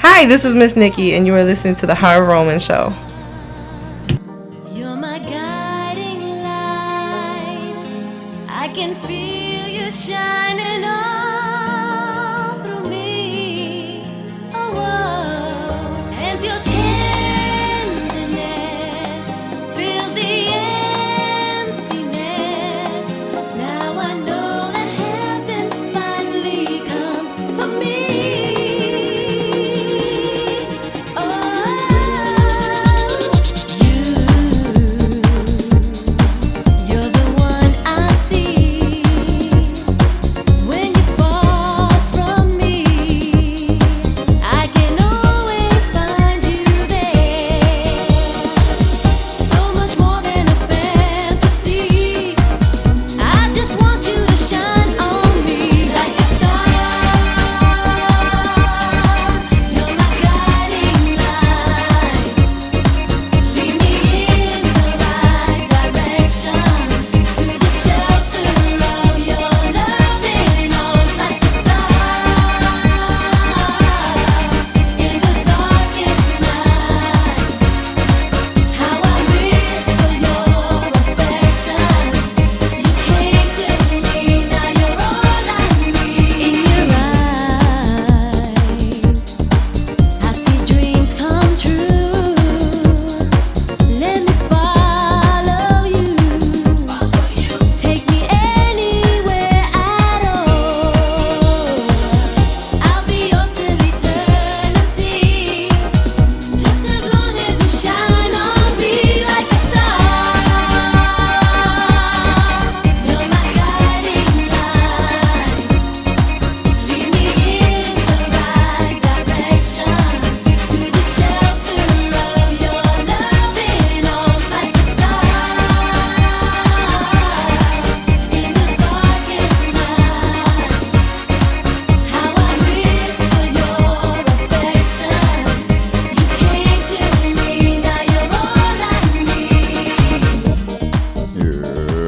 Hi, this is Miss Nikki, and you are listening to the Harv Roman Show. You're my guiding light. I can feel you shining all through me. Oh, whoa. And your tenderness fills the emptiness. Now I know that heaven's finally come for me.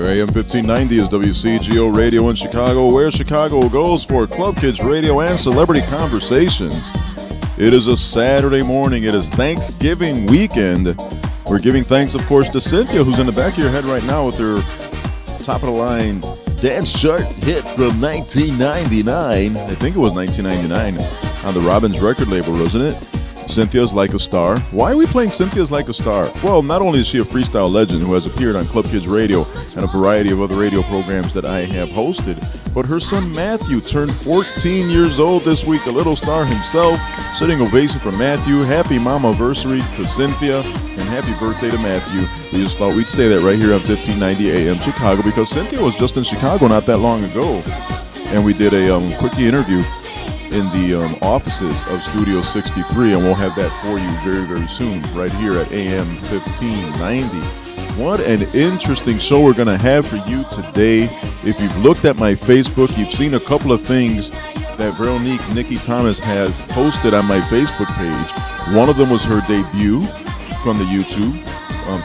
AM 1590 is WCGO Radio in Chicago, where Chicago goes for Club Kids Radio and Celebrity Conversations. It is a Saturday morning. It is Thanksgiving weekend. We're giving thanks, of course, to Cynthia, who's in the back of your head right now with her top-of-the-line dance chart hit from 1999. I think it was 1999 on the Robbins record label, wasn't it? Cynthia's Like a Star. Why are we playing Cynthia's Like a Star? Well, not only is she a freestyle legend who has appeared on Club Kids Radio and a variety of other radio programs that I have hosted, but her son Matthew turned 14 years old this week, a little star himself. Sitting ovation for Matthew. Happy mama-versary to Cynthia, and happy birthday to Matthew. We just thought we'd say that right here on 1590 AM Chicago, because Cynthia was just in Chicago not that long ago, and we did a quickie interview in the offices of Studio 63, and we'll have that for you very, very soon, right here at AM 1590. What an interesting show we're going to have for you today. If you've looked at my Facebook, you've seen a couple of things that Veronique Nikki Martinez has posted on my Facebook page. One of them was her debut from the YouTube,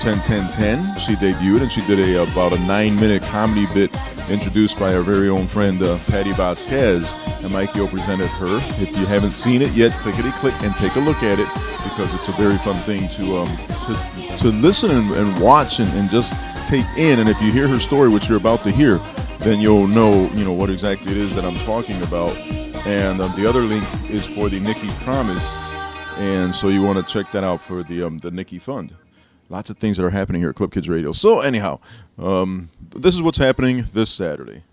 10-10-10. She debuted, and she did about a 9-minute comedy bit introduced by our very own friend Patty Vasquez, and Mikey O presented her. If you haven't seen it yet, clickety-click and take a look at it, because it's a very fun thing to listen and watch and just take in. And if you hear her story, which you're about to hear, then you'll know what exactly it is that I'm talking about. And the other link is for the Nikki Promise, and so you want to check that out for the Nikki Fund. Lots of things that are happening here at Club Kids Radio. So anyhow, this is what's happening this Saturday.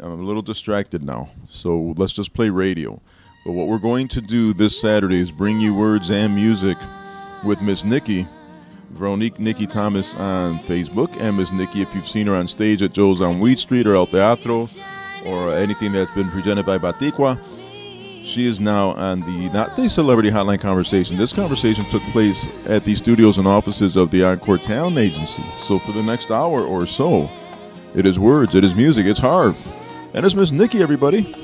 I'm a little distracted now, so let's just play radio. But what we're going to do this Saturday is bring you words and music with Miss Nikki, Veronique Nikki Martinez on Facebook, and Miss Nikki, if you've seen her on stage at Joe's on Wheat Street or El Teatro or anything that's been presented by Batikwa, she is now on not the Celebrity Hotline Conversation. This conversation took place at the studios and offices of the Encore Talent Agency. So for the next hour or so, it is words, it is music, it's Harv. And it's Miss Nikki, everybody.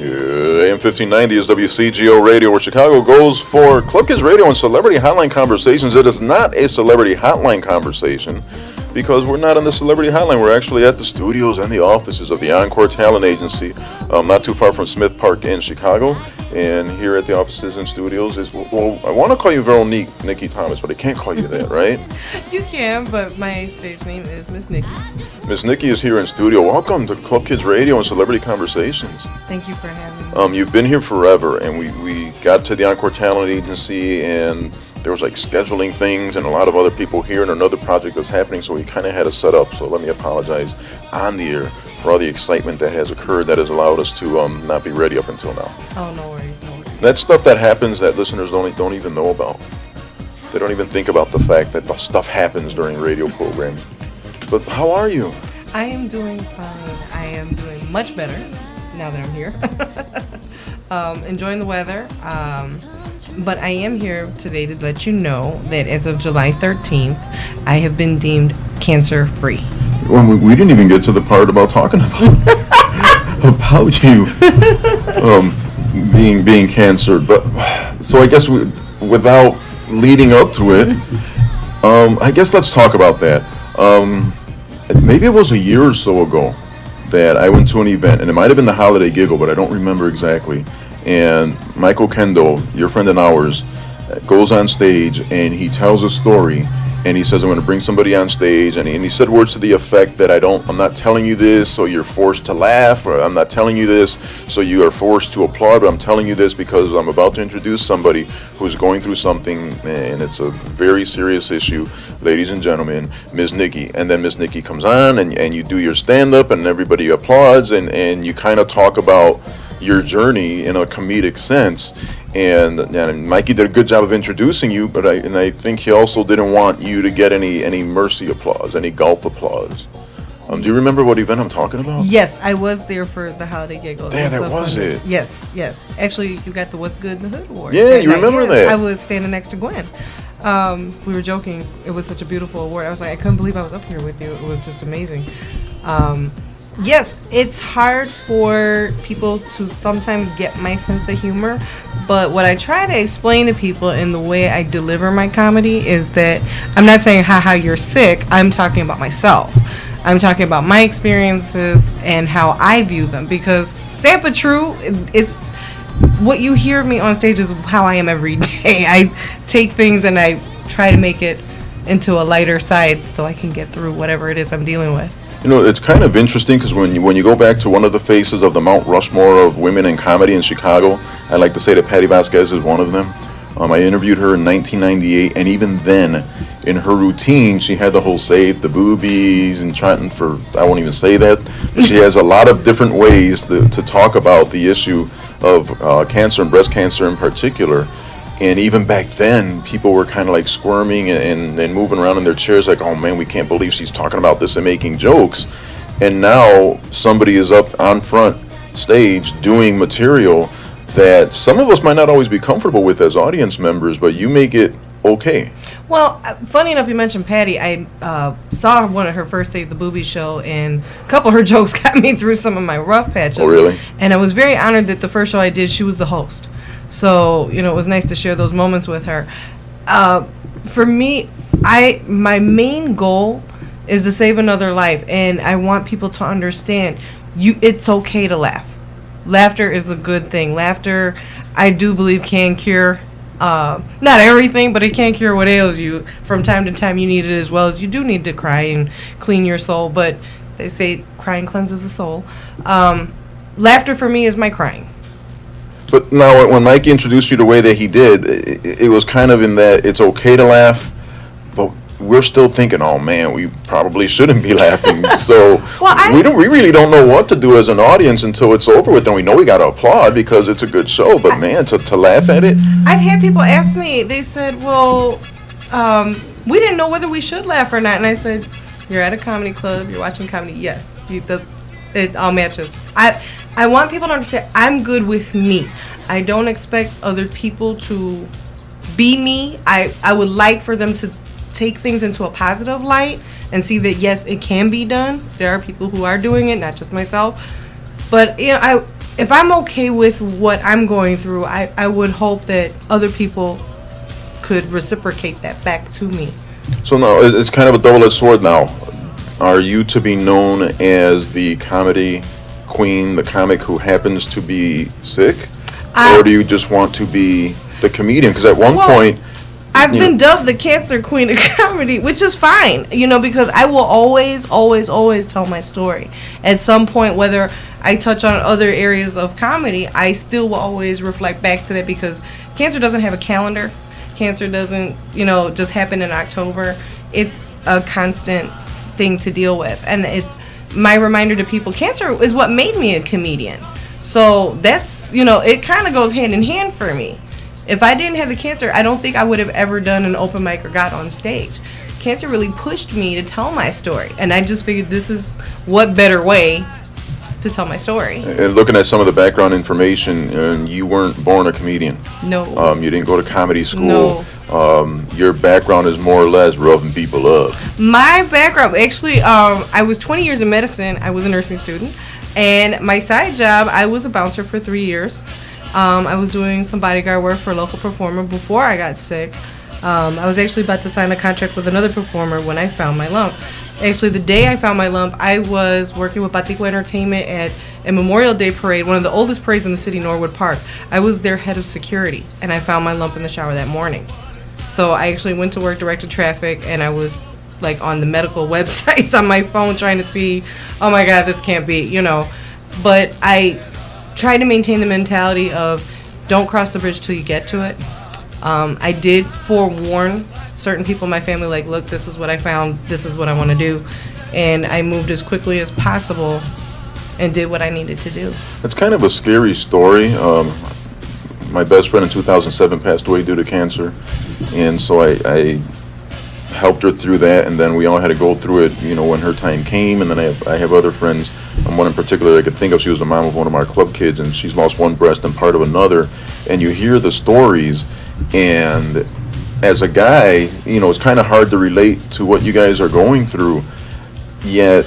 AM 1590 is WCGO Radio, where Chicago goes for Club Kids Radio and Celebrity Hotline Conversations. It is not a Celebrity Hotline Conversation, because we're not on the Celebrity Hotline. We're actually at the studios and the offices of the Encore Talent Agency, not too far from Smith Park in Chicago. And here at the offices and studios is, well, I want to call you Veronique Nikki Thomas, but I can't call you that, right? You can, but my stage name is Miss Nikki. Miss Nikki is here in studio. Welcome to Club Kids Radio and Celebrity Conversations. Thank you for having me. You've been here forever, and we got to the Encore Talent Agency, and there was like scheduling things and a lot of other people here and another project that's happening, so we kind of had to set up. So let me apologize on the air for all the excitement that has occurred that has allowed us to not be ready up until now. Oh, no worries, no worries. That's stuff that happens that listeners don't even know about. They don't even think about the fact that the stuff happens during radio programming. But how are you? I am doing fine. I am doing much better now that I'm here. Enjoying the weather. But I am here today to let you know that as of July 13th, I have been deemed cancer-free. Well, we didn't even get to the part about talking about you being cancer. But so I guess without leading up to it, I guess let's talk about that. Maybe it was a year or so ago that I went to an event, and it might have been the Holiday Giggle, but I don't remember exactly. And Michael Kendall, your friend and ours, goes on stage and he tells a story, and he says, I'm going to bring somebody on stage, and he said words to the effect that I'm not telling you this so you're forced to laugh, or I'm not telling you this so you are forced to applaud, but I'm telling you this because I'm about to introduce somebody who's going through something, and it's a very serious issue. Ladies and gentlemen, Ms. Nikki. And then Ms. Nikki comes on, and you do your stand-up, and everybody applauds, and you kind of talk about your journey in a comedic sense. And Mikey did a good job of introducing you, but I think he also didn't want you to get any mercy applause, any gulp applause. Do you remember what event I'm talking about? Yes, I was there for the Holiday Giggle. Yeah, that was it. Yes. Actually, you got the What's Good in the Hood award. Yeah, you remember that. I was standing next to Gwen. We were joking. It was such a beautiful award. I was like, I couldn't believe I was up here with you. It was just amazing. Yes, it's hard for people to sometimes get my sense of humor, but what I try to explain to people in the way I deliver my comedy is that I'm not saying, haha, you're sick. I'm talking about myself. I'm talking about my experiences and how I view them, because sad but true, it's what you hear me on stage is how I am every day. I take things and I try to make it into a lighter side so I can get through whatever it is I'm dealing with. You know, it's kind of interesting because when you go back to one of the faces of the Mount Rushmore of women in comedy in Chicago, I like to say that Patty Vasquez is one of them. I interviewed her in 1998, and even then, in her routine, she had the whole save the boobies and trying for, I won't even say that. She has a lot of different ways to talk about the issue of cancer and breast cancer in particular. And even back then, people were kind of like squirming and moving around in their chairs like, oh man, we can't believe she's talking about this and making jokes. And now somebody is up on front stage doing material that some of us might not always be comfortable with as audience members, but you make it okay. Well, funny enough, you mentioned Patty. I saw one of her first Save the Boobies show, and a couple of her jokes got me through some of my rough patches. Oh, really? And I was very honored that the first show I did, she was the host. So, you know, it was nice to share those moments with her. For me, my main goal is to save another life, and I want people to understand it's okay to laugh. Laughter is a good thing. Laughter, I do believe, can cure not everything, but it can cure what ails you. From time to time, you need it as well as you do need to cry and clean your soul, but they say crying cleanses the soul. Laughter for me is my crying. But now, when Mike introduced you the way that he did, it was kind of in that it's okay to laugh, but we're still thinking, oh man, we probably shouldn't be laughing. So we really don't know what to do as an audience until it's over with, and we know we got to applaud because it's a good show. But man, to laugh at it. I've had people ask me. They said, well, we didn't know whether we should laugh or not, and I said, you're at a comedy club, you're watching comedy. Yes, it all matches. I want people to understand I'm good with me. I don't expect other people to be me. I would like for them to take things into a positive light and see that, yes, it can be done. There are people who are doing it, not just myself. But, you know, if I'm okay with what I'm going through, I would hope that other people could reciprocate that back to me. So now it's kind of a double-edged sword now. Are you to be known as the comedy queen, the comic who happens to be sick? or do you just want to be the comedian? Because at one point, I've been dubbed the cancer queen of comedy, which is fine, because I will always, always, always tell my story. At some point, whether I touch on other areas of comedy, I still will always reflect back to that, because cancer doesn't have a calendar. Cancer doesn't, just happen in October. It's a constant thing to deal with. And it's my reminder to people, cancer is what made me a comedian. So that's, it kind of goes hand in hand for me. If I didn't have the cancer, I don't think I would have ever done an open mic or got on stage. Cancer really pushed me to tell my story. And I just figured this is what better way to tell my story. And looking at some of the background information, you weren't born a comedian. No. You didn't go to comedy school. No. Your background is more or less roughing people up. My background, actually, I was 20 years in medicine. I was a nursing student. And my side job, I was a bouncer for 3 years. I was doing some bodyguard work for a local performer before I got sick. I was actually about to sign a contract with another performer when I found my lump. Actually, the day I found my lump, I was working with Batikwa Entertainment at a Memorial Day parade, one of the oldest parades in the city, Norwood Park. I was their head of security, and I found my lump in the shower that morning. So I actually went to work, directed traffic, and I was on the medical websites on my phone trying to see, oh my God, this can't be, But I try to maintain the mentality of don't cross the bridge till you get to it. I did forewarn certain people in my family, look, this is what I found, this is what I want to do. And I moved as quickly as possible and did what I needed to do. It's kind of a scary story. My best friend in 2007 passed away due to cancer. And so I helped her through that, and then we all had to go through it, when her time came. And then I have other friends, one in particular I could think of. She was the mom of one of our club kids, and she's lost one breast and part of another. And you hear the stories, and as a guy, it's kind of hard to relate to what you guys are going through, yet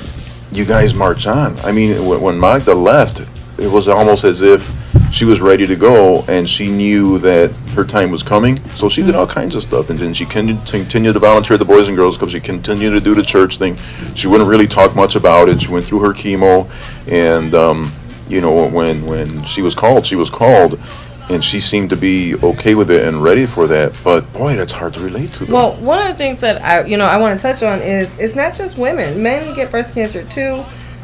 you guys march on. I mean, when Magda left, it was almost as if she was ready to go, and she knew that her time was coming, so she did all kinds of stuff. And then she continued to volunteer at the Boys and Girls Club. She continued to do the church thing. She wouldn't really talk much about it. She went through her chemo, and when she was called, and she seemed to be okay with it and ready for that. But boy, that's hard to relate to. Though. Well, one of the things that I want to touch on is it's not just women. Men get breast cancer too,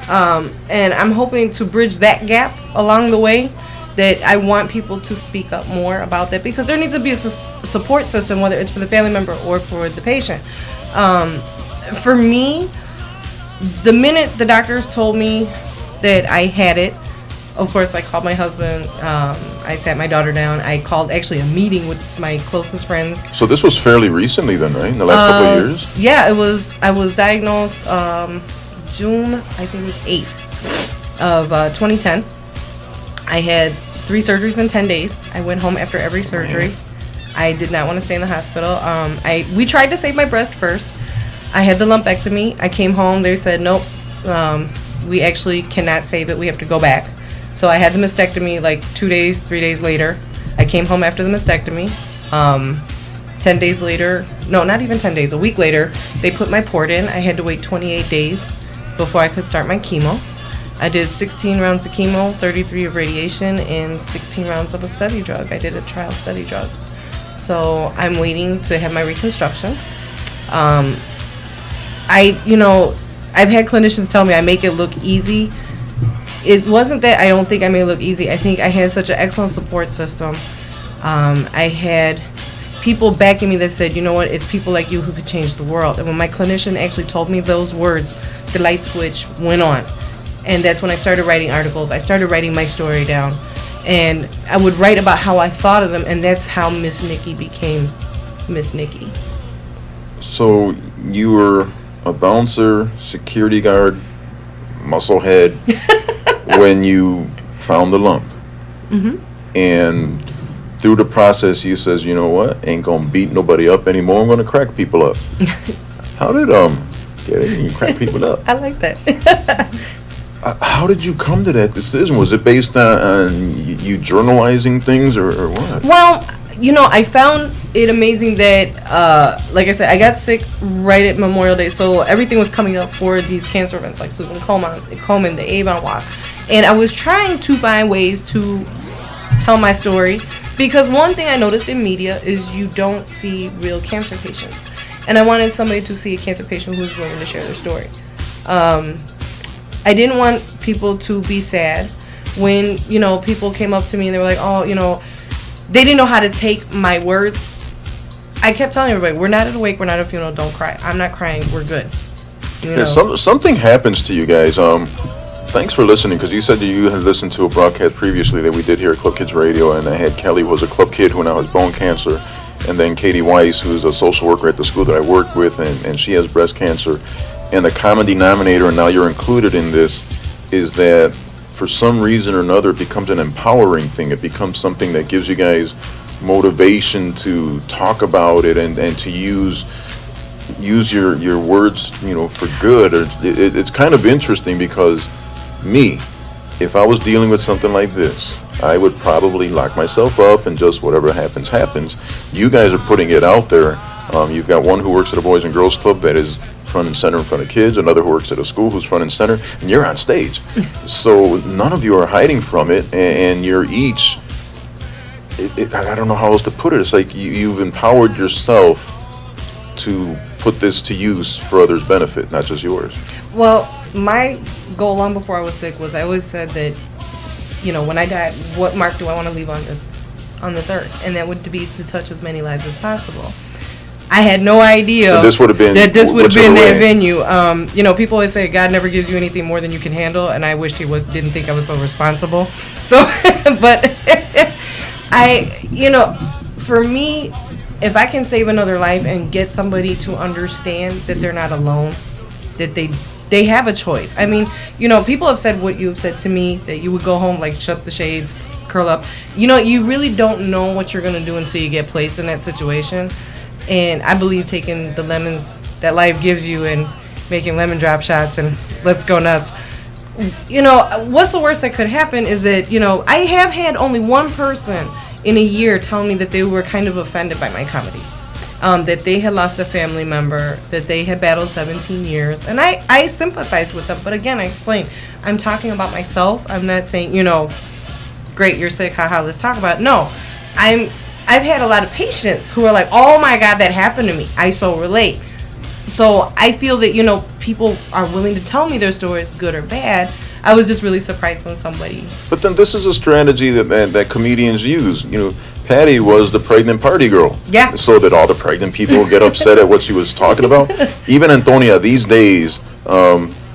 and I'm hoping to bridge that gap along the way. That I want people to speak up more about that, because there needs to be a support system, whether it's for the family member or for the patient. For me, the minute the doctors told me that I had it, of course, I called my husband. I sat my daughter down. I called actually a meeting with my closest friends. So this was fairly recently then, right? In the last couple of years? Yeah, it was. I was diagnosed June, I think it was 8th of 2010. I had 3 surgeries in 10 days. I went home after every surgery. I did not want to stay in the hospital. We tried to save my breast first. I had the lumpectomy. I came home. They said, nope, we actually cannot save it. We have to go back. So I had the mastectomy 2 days, 3 days later. I came home after the mastectomy. 10 days later, no, not even 10 days, a week later, they put my port in. I had to wait 28 days before I could start my chemo. I did 16 rounds of chemo, 33 of radiation, and 16 rounds of a study drug. I did a trial study drug. So I'm waiting to have my reconstruction. I've had clinicians tell me I make it look easy. It wasn't that I don't think I made it look easy. I think I had such an excellent support system. I had people backing me that said, you know what, it's people like you who could change the world. And when my clinician actually told me those words, the light switch went on. And that's when I started writing articles. I started writing my story down. And I would write about how I thought of them, and that's how Miss Nikki became Miss Nikki. So you were a bouncer, security guard, musclehead when you found the lump. Mm-hmm. And through the process, you says, you know what, ain't gonna beat nobody up anymore. I'm gonna crack people up. How did get it? You crack people up. I like that. How did you come to that decision? Was it based on you journalizing things or what? Well, I found it amazing that, like I said, I got sick right at Memorial Day, so everything was coming up for these cancer events like Susan Komen, the Avon Walk, and I was trying to find ways to tell my story. Because one thing I noticed in media is you don't see real cancer patients. And I wanted somebody to see a cancer patient who's willing to share their story. I didn't want people to be sad when, people came up to me and they were like, oh, they didn't know how to take my words. I kept telling everybody, we're not at a wake, we're not at a funeral, don't cry. I'm not crying, we're good. Yeah, something happens to you guys. Thanks for listening, because you said you had listened to a broadcast previously that we did here at Club Kids Radio, and I had Kelly, who was a club kid who now has bone cancer, and then Katie Weiss, who's a social worker at the school that I work with, and she has breast cancer. And the common denominator, and now you're included in this, is that for some reason or another it becomes an empowering thing. It becomes something that gives you guys motivation to talk about it and to use your words, for good. It's kind of interesting because if I was dealing with something like this, I would probably lock myself up and just whatever happens. You guys are putting it out there. You've got one who works at a Boys and Girls Club that is front and center in front of kids, another who works at a school who's front and center, and you're on stage. So none of you are hiding from it, and you're each, I don't know how else to put it. It's like you've empowered yourself to put this to use for others' benefit, not just yours. Well, my goal long before I was sick was I always said that, when I die, what mark do I want to leave on this earth? And that would be to touch as many lives as possible. I had no idea that this would have been that venue. People always say God never gives you anything more than you can handle, and I wished He didn't think I was so responsible. So, but for me, if I can save another life and get somebody to understand that they're not alone, that they have a choice. I mean, people have said what you've said to me, that you would go home, like, shut the shades, curl up. You really don't know what you're going to do until you get placed in that situation. And I believe taking the lemons that life gives you and making lemon drop shots and let's go nuts. What's the worst that could happen is that, I have had only one person in a year tell me that they were kind of offended by my comedy. That they had lost a family member, that they had battled 17 years. And I sympathized with them. But again, I explained, I'm talking about myself. I'm not saying, great, you're sick, haha, let's talk about it. No, I've had a lot of patients who are like, oh my God, that happened to me. I so relate. So I feel that, people are willing to tell me their stories, good or bad. I was just really surprised when somebody... But then this is a strategy that comedians use. Patty was the pregnant party girl. Yeah. So that all the pregnant people get upset at what she was talking about. Even Antonia, these days,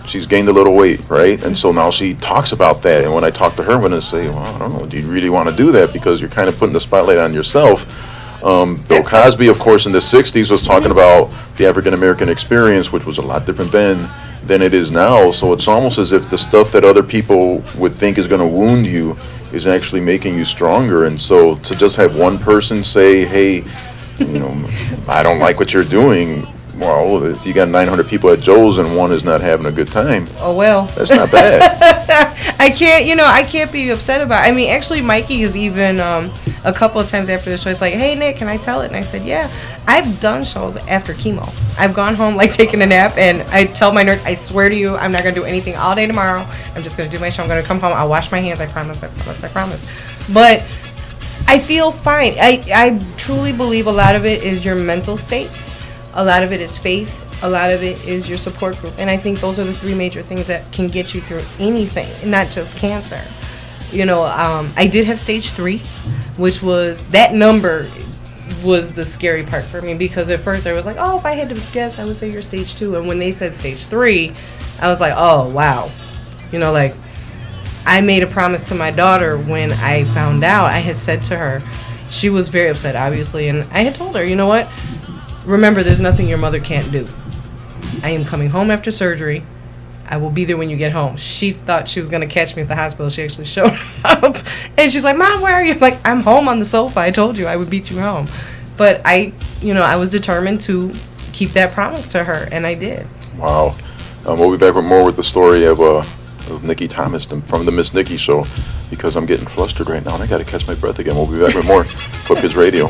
she's gained a little weight, right? And so now she talks about that. And when I talk to her, I'm going to say, well, I don't know, do you really want to do that? Because you're kind of putting the spotlight on yourself. Bill Cosby, of course, in the 60s was talking about the African-American experience, which was a lot different than it is now. So it's almost as if the stuff that other people would think is going to wound you is actually making you stronger. And so to just have one person say, hey, I don't like what you're doing. Well, if you got 900 people at Joe's and one is not having a good time, oh well, that's not bad. I can't be upset about it. I mean, actually, Mikey is even a couple of times after the show, it's like, hey Nick, can I tell it? And I said, yeah. I've done shows after chemo. I've gone home, like, taking a nap, and I tell my nurse, I swear to you, I'm not gonna do anything all day tomorrow. I'm just gonna do my show. I'm gonna come home. I'll wash my hands. I promise. But I feel fine. I truly believe a lot of it is your mental state. A lot of it is faith. A lot of it is your support group. And I think those are the three major things that can get you through anything, not just cancer. I did have stage 3, which was, that number was the scary part for me, because at first I was like, oh, if I had to guess, I would say you're stage 2. And when they said stage 3, I was like, oh, wow. I made a promise to my daughter when I found out. I had said to her, she was very upset, obviously, and I had told her, you know what? Remember, there's nothing your mother can't do. I am coming home after surgery. I will be there when you get home. She thought she was going to catch me at the hospital. She actually showed up. And she's like, Mom, where are you? I'm like, I'm home on the sofa. I told you I would beat you home. But I was determined to keep that promise to her, and I did. Wow. We'll be back with more with the story of Nikki Thomas from the Miss Nikki Show, because I'm getting flustered right now, and I got to catch my breath again. We'll be back with more Club Kids Radio.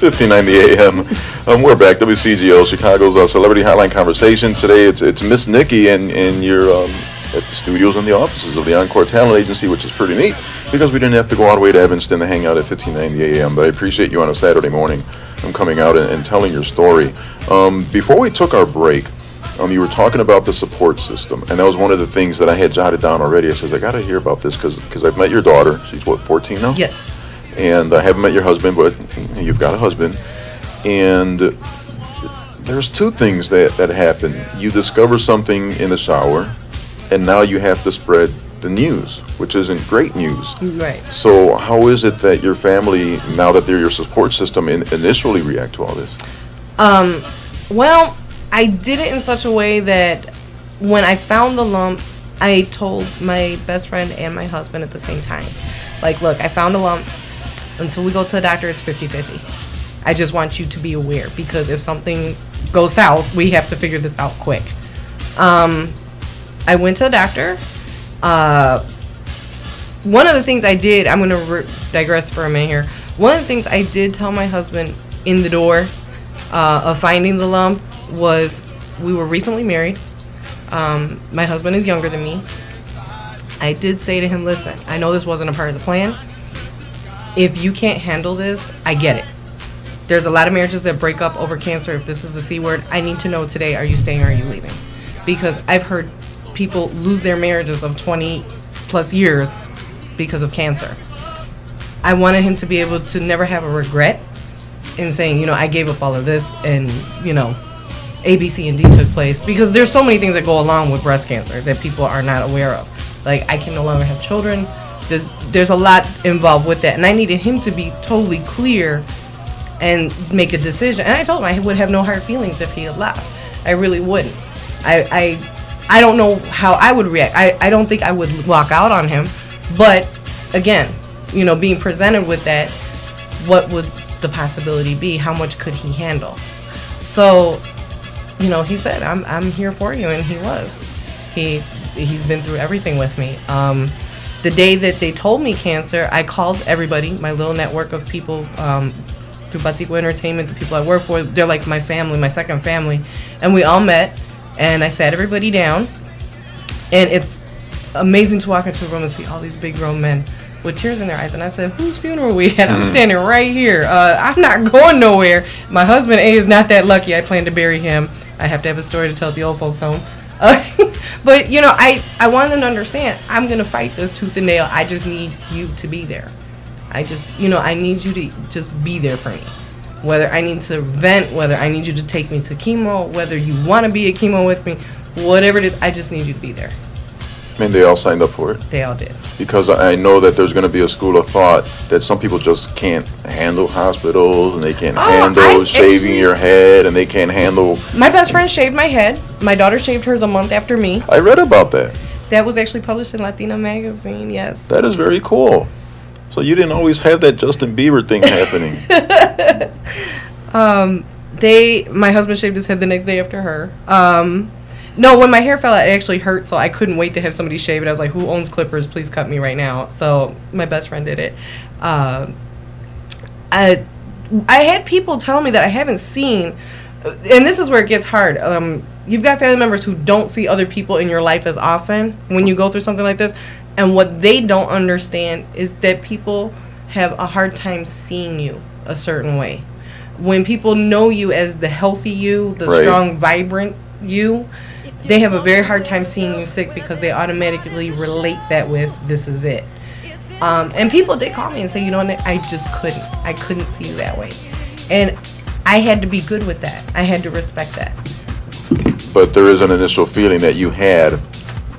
1590 AM. We're back. WCGO, Chicago's Celebrity Hotline Conversation. Today it's Miss Nikki, and you're at the studios and the offices of the Encore Talent Agency, which is pretty neat because we didn't have to go all the way to Evanston to hang out at 1590 AM. But I appreciate you on a Saturday morning coming out and telling your story. Before we took our break, you were talking about the support system, and that was one of the things that I had jotted down already. I says, I got to hear about this because I've met your daughter. She's, 14 now? Yes. And I haven't met your husband, but you've got a husband. And there's two things that happen. You discover something in the shower, and now you have to spread the news, which isn't great news. Right. So how is it that your family, now that they're your support system, initially react to all this? Well, I did it in such a way that when I found the lump, I told my best friend and my husband at the same time. Like, look, I found a lump. Until we go to the doctor, it's 50-50. I just want you to be aware, because if something goes south, we have to figure this out quick. I went to the doctor. One of the things I did, I'm going to digress for a minute here. One of the things I did tell my husband in the door of finding the lump was, we were recently married. My husband is younger than me. I did say to him, listen, I know this wasn't a part of the plan. If you can't handle this, I get it. There's a lot of marriages that break up over cancer. If this is the C word, I need to know today, are you staying or are you leaving? Because I've heard people lose their marriages of 20 plus years because of cancer. I wanted him to be able to never have a regret in saying, I gave up all of this and, A, B, C, and D took place. Because there's so many things that go along with breast cancer that people are not aware of. Like, I can no longer have children. There's a lot involved with that, and I needed him to be totally clear and make a decision. And I told him I would have no hard feelings if he had left. I really wouldn't. I don't know how I would react. I don't think I would walk out on him, but again, being presented with that, what would the possibility be? How much could he handle? So, he said, I'm here for you, and he was. He's been through everything with me. The day that they told me cancer, I called everybody, my little network of people through Batico Entertainment, the people I work for. They're like my family, my second family. And we all met, and I sat everybody down. And it's amazing to walk into a room and see all these big grown men with tears in their eyes. And I said, whose funeral are we at? I'm standing right here. I'm not going nowhere. My husband, A, is not that lucky. I plan to bury him. I have to have a story to tell at the old folks' home. But, I want them to understand, I'm going to fight this tooth and nail. I just need you to be there. I need you to just be there for me. Whether I need to vent, whether I need you to take me to chemo, whether you want to be at chemo with me, whatever it is, I just need you to be there. And they all signed up for it? They all did. Because I know that there's going to be a school of thought that some people just can't handle hospitals, and they can't handle shaving your head, and they can't handle... My best friend shaved my head. My daughter shaved hers a month after me. I read about that. That was actually published in Latina Magazine, yes. That is very cool. So you didn't always have that Justin Bieber thing happening. My husband shaved his head the next day after her. No, when my hair fell out, it actually hurt, so I couldn't wait to have somebody shave it. I was like, who owns clippers? Please cut me right now. So my best friend did it. I had people tell me that I haven't seen, and this is where it gets hard. You've got family members who don't see other people in your life as often when you go through something like this, and what they don't understand is that people have a hard time seeing you a certain way. When people know you as the healthy you, the strong, vibrant you, they have a very hard time seeing you sick because they automatically relate that with, this is it. And people did call me and say, I just couldn't. I couldn't see you that way. And I had to be good with that. I had to respect that. But there is an initial feeling that you had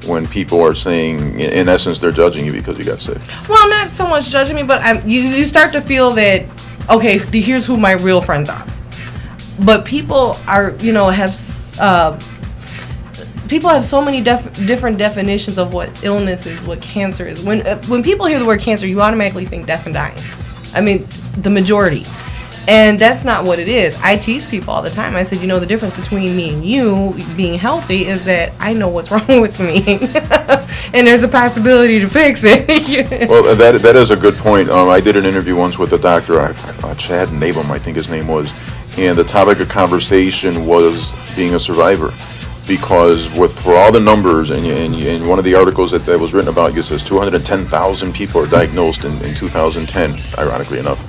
when people are saying, in essence, they're judging you because you got sick. Well, not so much judging me, but you start to feel that, okay, here's who my real friends are. But people are, people have so many different definitions of what illness is, what cancer is. When people hear the word cancer, you automatically think death and dying. I mean, the majority. And that's not what it is. I tease people all the time. I said, the difference between me and you being healthy is that I know what's wrong with me. and there's a possibility to fix it. Well, that is a good point. I did an interview once with a doctor, Chad Nabum, I think his name was, and the topic of conversation was being a survivor. Because for all the numbers, and in one of the articles that was written about you, it says 210,000 people are diagnosed in 2010, ironically enough,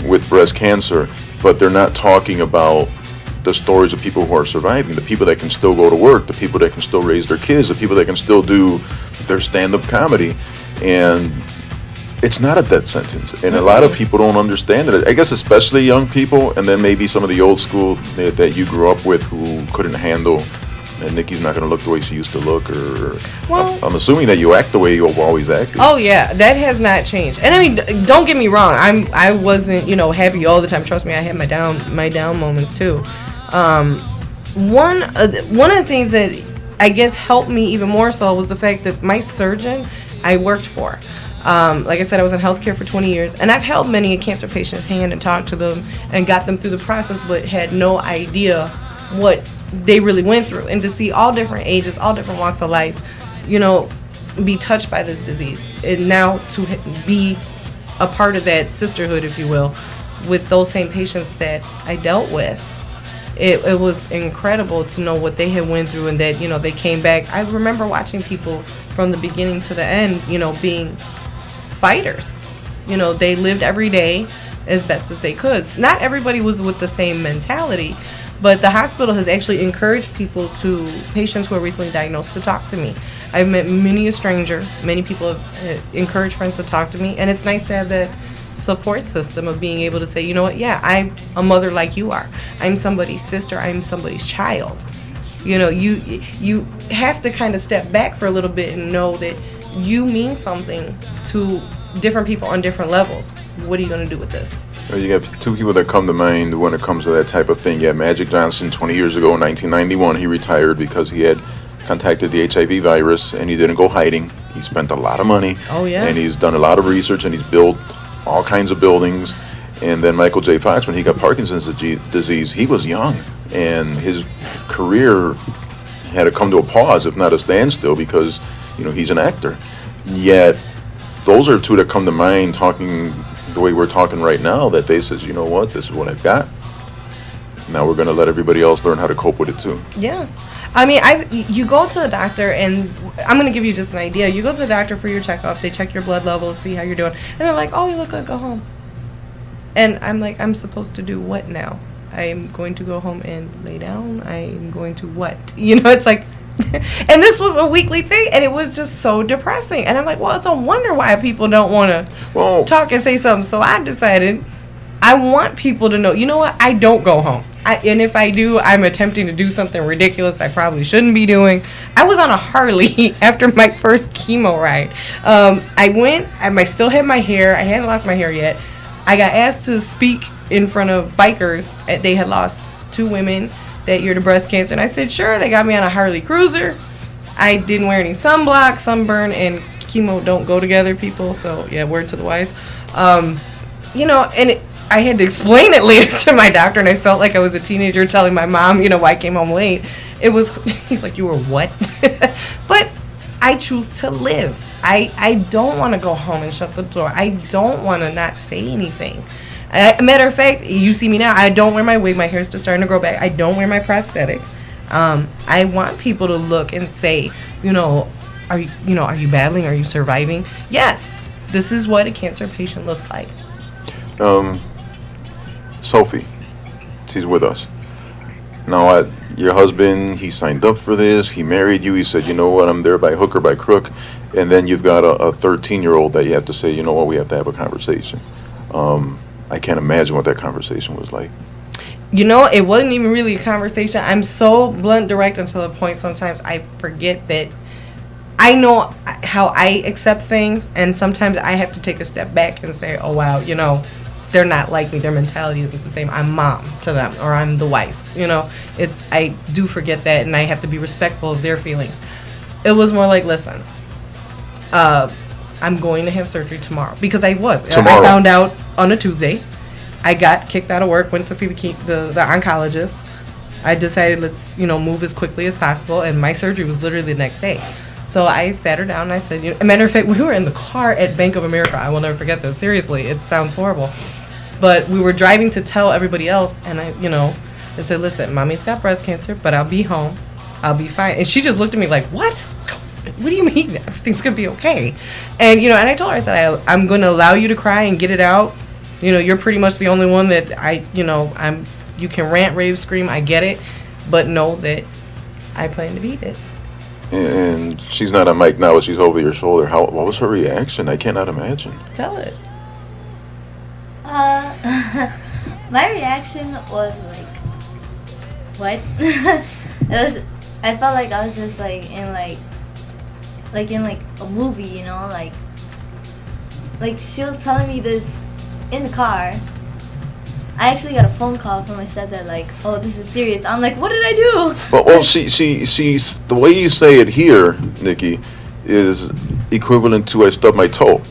with breast cancer. But they're not talking about the stories of people who are surviving, the people that can still go to work, the people that can still raise their kids, the people that can still do their stand-up comedy. And it's not a death sentence, and a lot of people don't understand it. I guess especially young people, and then maybe some of the old school that you grew up with who couldn't handle, and Nikki's not going to look the way she used to look, or I'm assuming that you act the way you've always acted. Oh yeah, that has not changed. And I mean, don't get me wrong, I wasn't happy all the time. Trust me, I had my down moments too. One of the things that I guess helped me even more so was the fact that my surgeon I worked for. Like I said, I was in healthcare for 20 years, and I've held many a cancer patient's hand and talked to them and got them through the process, but had no idea what they really went through. And to see all different ages, all different walks of life, be touched by this disease, and now to be a part of that sisterhood, if you will, with those same patients that I dealt with, it was incredible to know what they had went through, and that they came back. I remember watching people from the beginning to the end, being fighters. They lived every day as best as they could. Not everybody was with the same mentality, but the hospital has actually encouraged patients who are recently diagnosed, to talk to me. I've met many a stranger. Many people have encouraged friends to talk to me, and it's nice to have that support system of being able to say, yeah, I'm a mother like you are. I'm somebody's sister. I'm somebody's child. You have to kind of step back for a little bit and know that you mean something to different people on different levels. What are you going to do with this? Well, you have two people that come to mind when it comes to that type of thing. Yeah, Magic Johnson, 20 years ago in 1991, he retired because he had contacted the HIV virus, and he didn't go hiding. He spent a lot of money. Oh, yeah. And he's done a lot of research, and he's built all kinds of buildings. And then Michael J. Fox, when he got Parkinson's disease, he was young, and his career had to come to a pause, if not a standstill, because he's an actor. Yet those are two that come to mind, talking the way we're talking right now, that they says, what, this is what I've got. Now we're going to let everybody else learn how to cope with it too. Yeah. I mean, you go to the doctor, and I'm going to give you just an idea. You go to the doctor for your checkup. They check your blood levels, see how you're doing. And they're like, oh, you look good, go home. And I'm like, I'm supposed to do what now? I'm going to go home and lay down? I'm going to what? It's like, and this was a weekly thing, and it was just so depressing. And I'm like, well, it's a wonder why people don't want to talk and say something. So I decided I want people to know, you know what? I don't go home. And if I do, I'm attempting to do something ridiculous I probably shouldn't be doing. I was on a Harley after my first chemo ride. I went, I still had my hair. I hadn't lost my hair yet. I got asked to speak in front of bikers. They had lost 2 women that year to breast cancer. And I said, sure. They got me on a Harley Cruiser. I didn't wear any sunblock. Sunburn and chemo don't go together, people. So, yeah, word to the wise. And I had to explain it later to my doctor, and I felt like I was a teenager telling my mom, why I came home late. He's like, you were what? But I choose to live. I don't want to go home and shut the door. I don't want to not say anything. Matter of fact, you see me now. I don't wear my wig. My hair's just starting to grow back. I don't wear my prosthetic. I want people to look and say, are you battling? Are you surviving? Yes, this is what a cancer patient looks like. Sophie, she's with us. Now, your husband, he signed up for this. He married you. He said, you know what, I'm there by hook or by crook. And then you've got a 13-year-old that you have to say, you know what, we have to have a conversation. I can't imagine what that conversation was like. It wasn't even really a conversation. I'm so blunt, direct until the point sometimes I forget that I know how I accept things, and sometimes I have to take a step back and say, oh, wow, they're not like me. Their mentality isn't the same. I'm mom to them, or I'm the wife. I do forget that, and I have to be respectful of their feelings. It was more like, listen, I'm going to have surgery tomorrow, because I found out on a Tuesday. I got kicked out of work, went to see the oncologist. I decided let's move as quickly as possible, and my surgery was literally the next day. So I sat her down and I said, a matter of fact, we were in the car at Bank of America. I will never forget this. Seriously, it sounds horrible. But we were driving to tell everybody else, and I said, listen, mommy's got breast cancer, but I'll be home. I'll be fine. And she just looked at me like, what? What do you mean? Everything's going to be okay. And, and I told her, I said, I'm going to allow you to cry and get it out. You're pretty much the only one that you can rant, rave, scream. I get it. But know that I plan to beat it. And she's not on mic now, but she's over your shoulder. What was her reaction? I cannot imagine. Tell it. My reaction was like, what? I felt like I was just like in like in a movie, like she was telling me this in the car. I actually got a phone call from my stepdad like, oh, this is serious. I'm like, what did I do? Well, she's the way you say it here, Nikki, is equivalent to I stubbed my toe.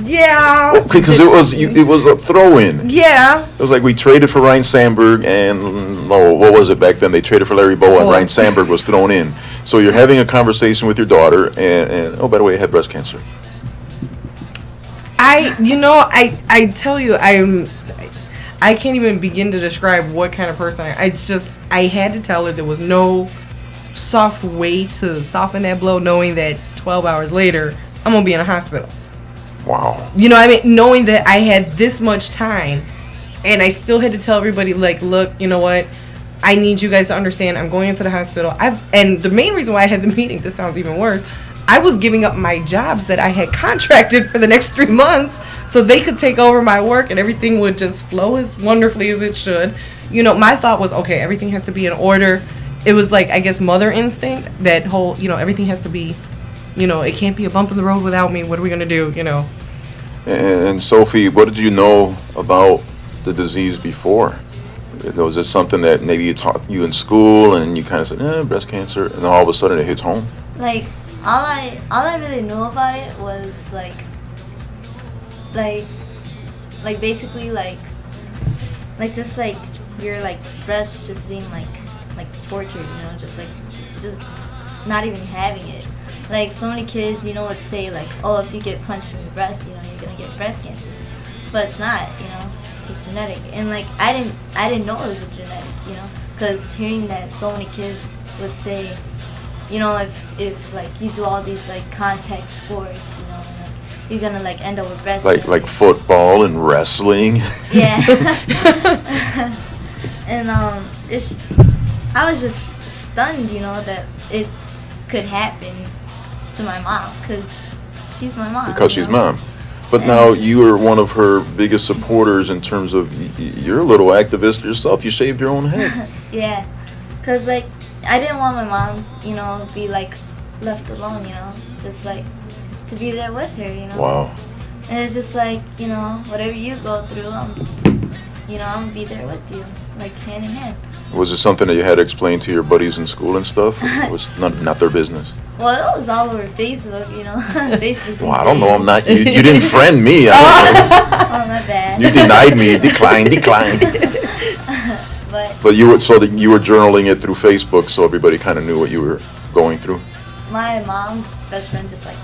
Yeah. Well, because it was a throw-in. Yeah. It was like we traded for Ryan Sandberg, and what was it back then? They traded for Larry Bowa, and Ryan Sandberg was thrown in. So you're having a conversation with your daughter, and oh, by the way, I had breast cancer. I tell you, I can't even begin to describe what kind of person I had to tell her there was no soft way to soften that blow, knowing that 12 hours later, I'm going to be in a hospital. Wow. Knowing that I had this much time, and I still had to tell everybody, like, look, you know what? I need you guys to understand I'm going into the hospital. And the main reason why I had the meeting, this sounds even worse, I was giving up my jobs that I had contracted for the next 3 months so they could take over my work and everything would just flow as wonderfully as it should. My thought was, okay, everything has to be in order. It was like, I guess, mother instinct, that whole, everything has to be, it can't be a bump in the road without me. What are we going to do, And Sophie, what did you know about the disease before? Was this something that maybe you taught you in school and you kind of said, breast cancer, and then all of a sudden it hits home? Like, all I really knew about it was like basically like just like your like breast just being like tortured, just not even having it. Like so many kids, would say like, oh, if you get punched in the breast, you're gonna get breast cancer, but it's not, it's a genetic. And like I didn't know it was a genetic, because hearing that so many kids would say, if like you do all these like contact sports, you're gonna like end up with breast cancer. Like football and wrestling. Yeah. And I was just stunned, that it could happen to my mom, because she's my mom. Because she's mom. But now you are one of her biggest supporters in terms of you're a little activist yourself. You shaved your own head. Yeah, because like I didn't want my mom, be like left alone, just like to be there with her, Wow. And it's just like, whatever you go through, I'm gonna be there with you, like hand in hand. Was it something that you had to explain to your buddies in school and stuff? Or it was not their business? Well, it was all over Facebook, Facebook. Well, I don't know. I'm not. You didn't friend me. Oh, my bad. You denied me. Decline. But you were journaling it through Facebook, so everybody kind of knew what you were going through. My mom's best friend just like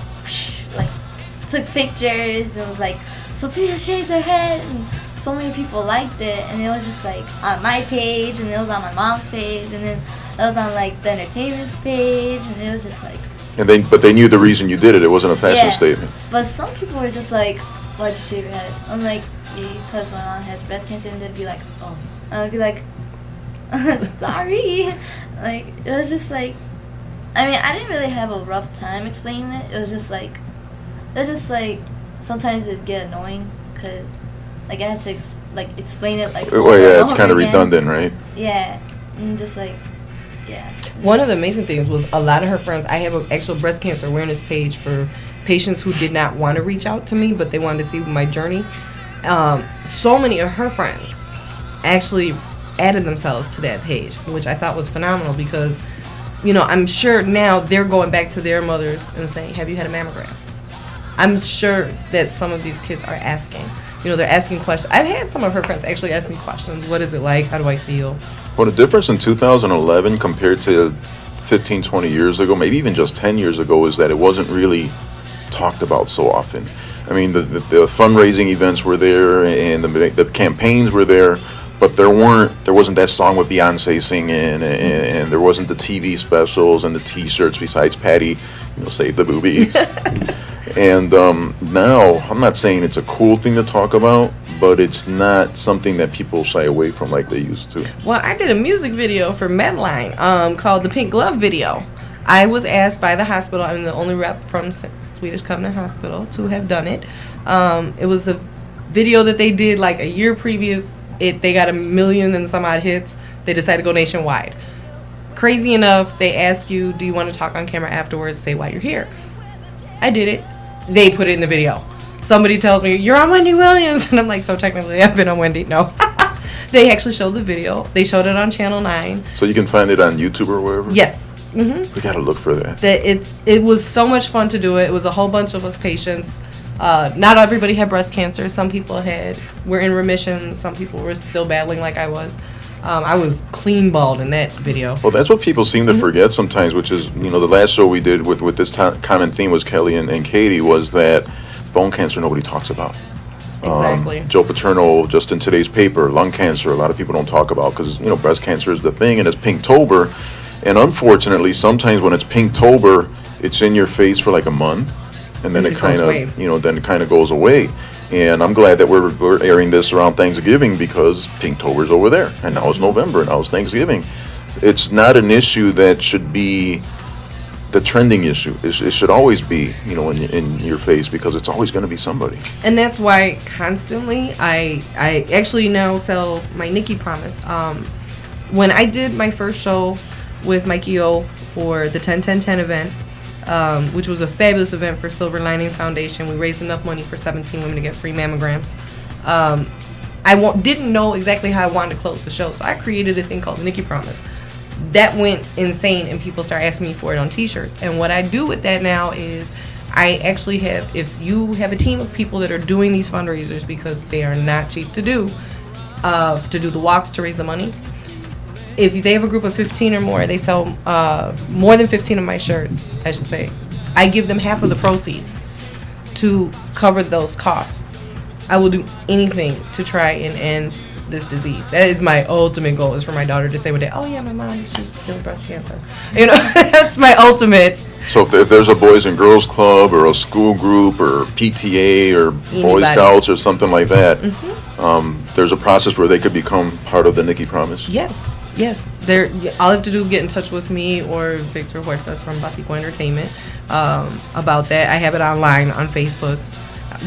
took pictures and was like, Sophia shaved her head, and so many people liked it, and it was just like on my page, and it was on my mom's page, and then it was on like the entertainment's page, and it was just like. But they knew the reason you did it. It wasn't a fashion statement. But some people were just like, why'd you shave your head? I'm like, because my mom has breast cancer, and they'd be like, oh, and I'd be like, sorry. Like, it was just like, I mean, I didn't really have a rough time explaining it. It was just like sometimes it'd get annoying because like I had to explain it like. Well, yeah, it's kind of redundant, right? Yeah, and just like, yeah. One of the amazing things was a lot of her friends. I have an actual breast cancer awareness page for patients who did not want to reach out to me, but they wanted to see my journey. So many of her friends actually added themselves to that page, which I thought was phenomenal because, I'm sure now they're going back to their mothers and saying, have you had a mammogram? I'm sure that some of these kids are asking. They're asking questions. I've had some of her friends actually ask me questions. What is it like? How do I feel? Well, the difference in 2011 compared to 15, 20 years ago, maybe even just 10 years ago, is that it wasn't really talked about so often. I mean, the fundraising events were there and the campaigns were there, but there wasn't that song with Beyonce singing, and there wasn't the TV specials and the T-shirts besides Patty, save the boobies. And now, I'm not saying it's a cool thing to talk about, but it's not something that people shy away from like they used to. Well, I did a music video for Medline called the Pink Glove video. I was asked by the hospital, I'm the only rep from Swedish Covenant Hospital to have done it. It was a video that they did like a year previous. They got 1 million and some odd hits. They decided to go nationwide. Crazy enough, they ask you, do you want to talk on camera afterwards, say why you're here? I did it. They put it in the video. Somebody tells me, you're on Wendy Williams. And I'm like, so technically I've been on Wendy. No. They actually showed the video. They showed it on Channel 9. So you can find it on YouTube or wherever? Yes. Mm-hmm. We got to look for that. It was so much fun to do it. It was a whole bunch of us patients. Not everybody had breast cancer. Some people were in remission. Some people were still battling like I was. I was clean bald in that video. Well, that's what people seem to forget sometimes, which is, the last show we did with this common theme was Kelly and Katie, was that bone cancer nobody talks about. Exactly. Joe Paterno, just in today's paper, lung cancer, a lot of people don't talk about because, breast cancer is the thing, and it's Pinktober. And unfortunately, sometimes when it's Pinktober, it's in your face for like a month, and then it kind of goes away. And I'm glad that we're airing this around Thanksgiving because Pinktober's over there, and now it's November, and now it's Thanksgiving. It's not an issue that should be the trending issue. It should always be, in your face, because it's always going to be somebody. And that's why constantly I actually now sell my Nikki Promise. When I did my first show with Mikey O for the 10-10-10 event, which was a fabulous event for Silver Lining Foundation. We raised enough money for 17 women to get free mammograms. I didn't know exactly how I wanted to close the show, so I created a thing called the Nikki Promise. That went insane, and people started asking me for it on t-shirts. And what I do with that now is I actually have, if you have a team of people that are doing these fundraisers, because they are not cheap to do the walks to raise the money, if they have a group of 15 or more, they sell more than 15 of my shirts, I should say. I give them half of the proceeds to cover those costs. I will do anything to try and end this disease. That is my ultimate goal, is for my daughter to say one day, oh yeah, my mom, she's dealing with breast cancer. That's my ultimate. So if there's a Boys and Girls Club or a school group or PTA or Boy Scouts or something like that, there's a process where they could become part of the Nikki Promise? Yes. All I have to do is get in touch with me or Victor Huertas from Batico Entertainment about that. I have it online on Facebook,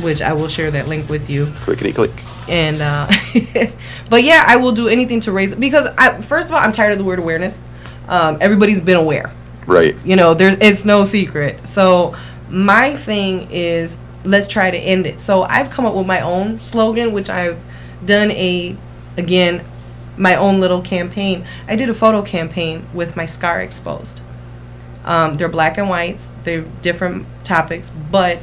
which I will share that link with you. Clickety click. And but yeah, I will do anything to raise it, because first of all, I'm tired of the word awareness. Everybody's been aware. Right. It's no secret. So my thing is, let's try to end it. So I've come up with my own slogan, which I've done my own little campaign. I did a photo campaign with my scar exposed. They're black and whites. They're different topics, but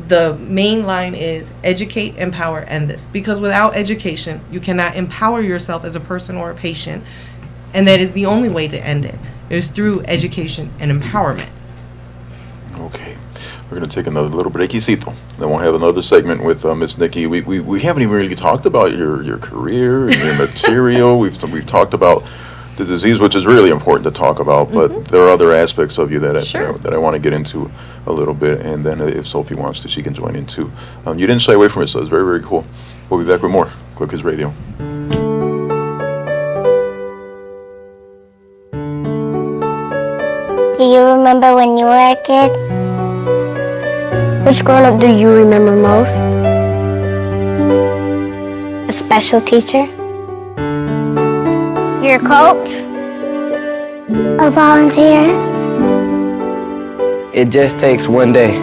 the main line is educate, empower, end this. Because without education, you cannot empower yourself as a person or a patient. And that is the only way to end it. It is through education and empowerment. Okay. We're going to take another little breakcito. Then we'll have another segment with Miss Nikki. We haven't even really talked about your career and your material. We've talked about the disease, which is really important to talk about, but there are other aspects of you that I want to get into a little bit, and then if Sophie wants to, she can join in too. You didn't shy away from it, so it's very, very cool. We'll be back with more Club Kids Radio. Do you remember when you were a kid? Which grown-up do you remember most? A special teacher? Your coach? A volunteer? It just takes one day.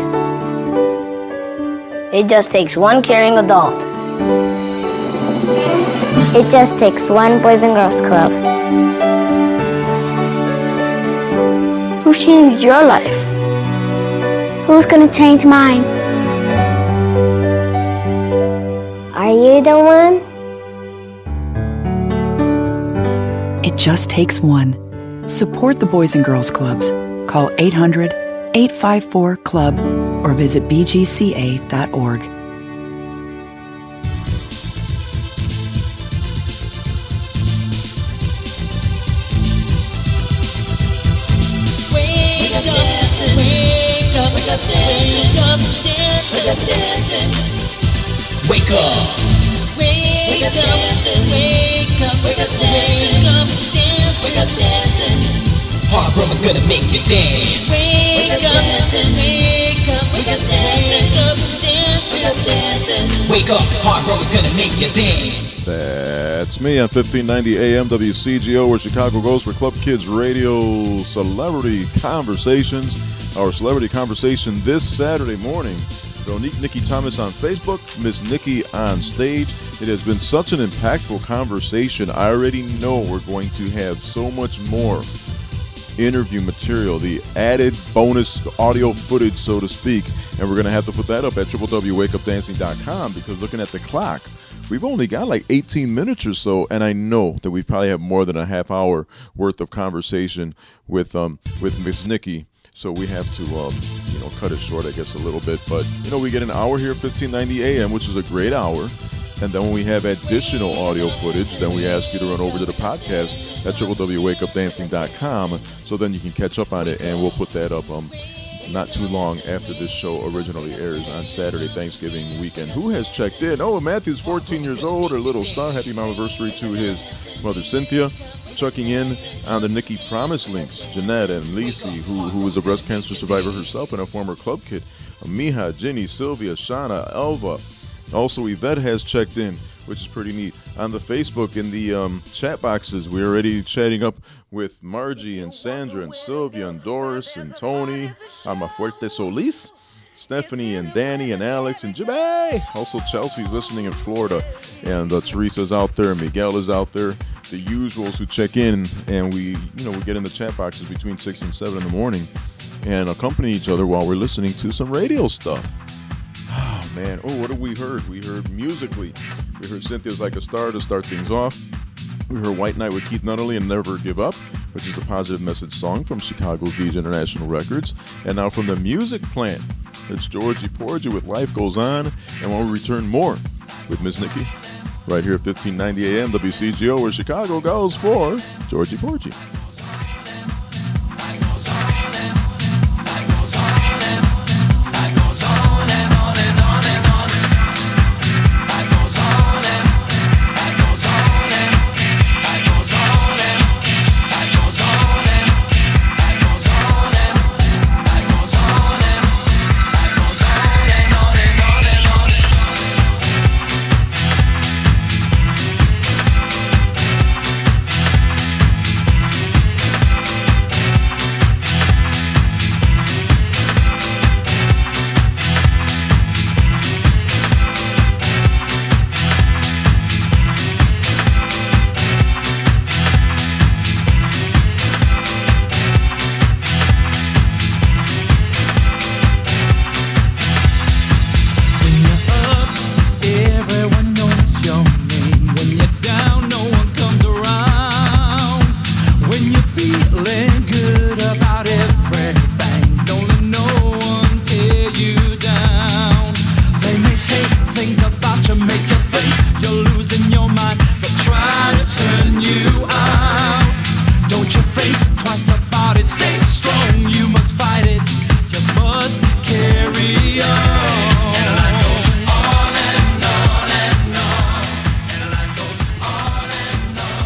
It just takes one caring adult. It just takes one Boys and Girls Club. Who changed your life? Who's gonna change mine? Are you the one? It just takes one. Support the Boys and Girls Clubs. Call 800-854-CLUB or visit bgca.org. Wake up, wake up, dancing. Wake up, wake up, dancing. Wake up, dancing. Harv Roman's gonna make you dance. Wake up, dancing. Wake up, wake up, dancing. Wake up, dancing. Wake up, Harv Roman's gonna make you dance. That's me on 1590 AM WCGO, where Chicago goes for Club Kids Radio Celebrity Conversations. Our celebrity conversation this Saturday morning. Veronique Nikki Thomas on Facebook, Miss Nikki on stage. It has been such an impactful conversation. I already know we're going to have so much more interview material, the added bonus audio footage, so to speak, and we're going to have to put that up at www.wakeupdancing.com, because looking at the clock, we've only got like 18 minutes or so, and I know that we probably have more than a half hour worth of conversation with Miss Nikki. So we have to, cut it short, I guess, a little bit. But, we get an hour here at 1590 AM, which is a great hour. And then when we have additional audio footage, then we ask you to run over to the podcast at www.wakeupdancing.com, so then you can catch up on it, and we'll put that up not too long after this show originally airs on Saturday, Thanksgiving weekend. Who has checked in? Oh, Matthew's 14 years old, our little star. Happy anniversary to his mother, Cynthia. Checking in on the Nikki Promise links, Jeanette and Lacey, who is a breast cancer survivor herself and a former club kid. Miha, Ginny, Sylvia, Shauna, Elva. Also, Yvette has checked in, which is pretty neat. On the Facebook, in the chat boxes, we're already chatting up with Margie and Sandra and Sylvia and Doris and Tony, Amafuerte Solis, Stephanie and Danny and Alex and Jimmy. Also, Chelsea's listening in Florida, and Teresa's out there, and Miguel is out there. The usuals who check in, and we get in the chat boxes between 6 and 7 in the morning and accompany each other while we're listening to some radio stuff. Oh, man. Oh, what have we heard? We heard musically. We heard Cynthia's Like a Star to start things off. We heard White Knight with Keith Nunnally and Never Give Up, which is a positive message song from Chicago's Beach International Records. And now from the Music Plant, it's Georgie Porgy with Life Goes On. And when we return, more with Miss Nikki, right here at 1590 AM WCGO, where Chicago goes for Georgie Porgy.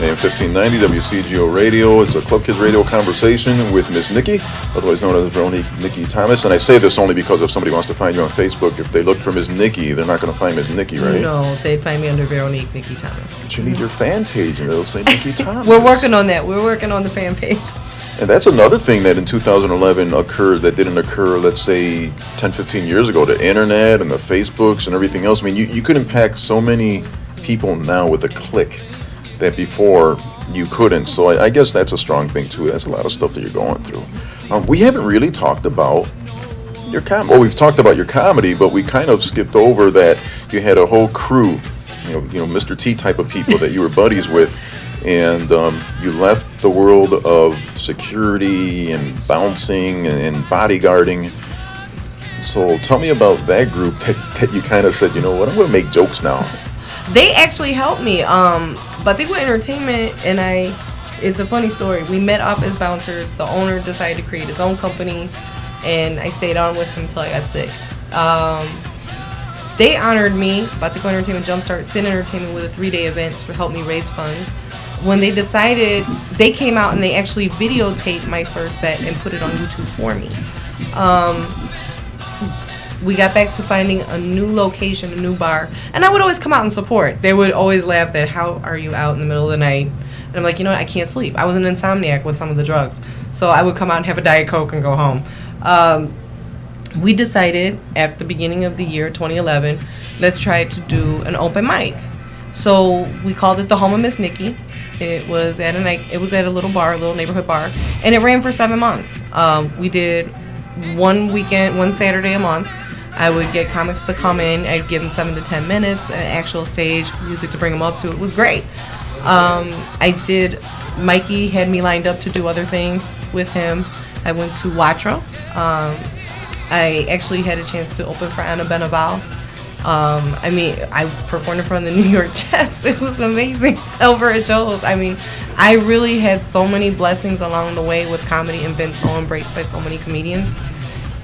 AM 1590 WCGO Radio. It's a Club Kids Radio conversation with Miss Nikki, otherwise known as Veronique Nikki Thomas. And I say this only because if somebody wants to find you on Facebook, if they look for Miss Nikki, they're not going to find Miss Nikki, right? No, they'd find me under Veronique Nikki Thomas. But you need your fan page, and it'll say Nikki Thomas. We're working on that. We're working on the fan page. And that's another thing that in 2011 occurred that didn't occur, let's say, 10, 15 years ago. The internet and the Facebooks and everything else. I mean, you could impact so many people now with a click that before you couldn't. So I guess that's a strong thing too. That's a lot of stuff that you're going through. We haven't really talked about your comedy. Well, we've talked about your comedy, but we kind of skipped over that you had a whole crew, you know, Mr. T type of people that you were buddies with and you left the world of security and bouncing and bodyguarding. So tell me about that group that you kind of said, you know what, I'm going to make jokes now. They actually helped me. Batikwa Entertainment and I, it's a funny story. We met up as bouncers. The owner decided to create his own company, and I stayed on with him until I got sick. They honored me, Batikwa Entertainment Jumpstart Sin Entertainment, with a 3-day event to help me raise funds. When they decided, they came out and they actually videotaped my first set and put it on YouTube for me. We got back to finding a new location, a new bar, and I would always come out and support. They would always laugh that, how are you out in the middle of the night? And I'm like, you know what, I can't sleep. I was an insomniac with some of the drugs. So I would come out and have a Diet Coke and go home. We decided at the beginning of the year, 2011, let's try to do an open mic. So we called it the Home of Miss Nikki. It was at a little bar, a little neighborhood bar, and it ran for 7 months. We did one weekend, one Saturday a month. I would get comics to come in. I'd give them 7 to 10 minutes, an actual stage, music to bring them up to. It was great. Mikey had me lined up to do other things with him. I went to Watra. I actually had a chance to open for Anna Benaval. I performed in front of the New York Jets. It was amazing over at Joe's. I really had so many blessings along the way with comedy and been so embraced by so many comedians.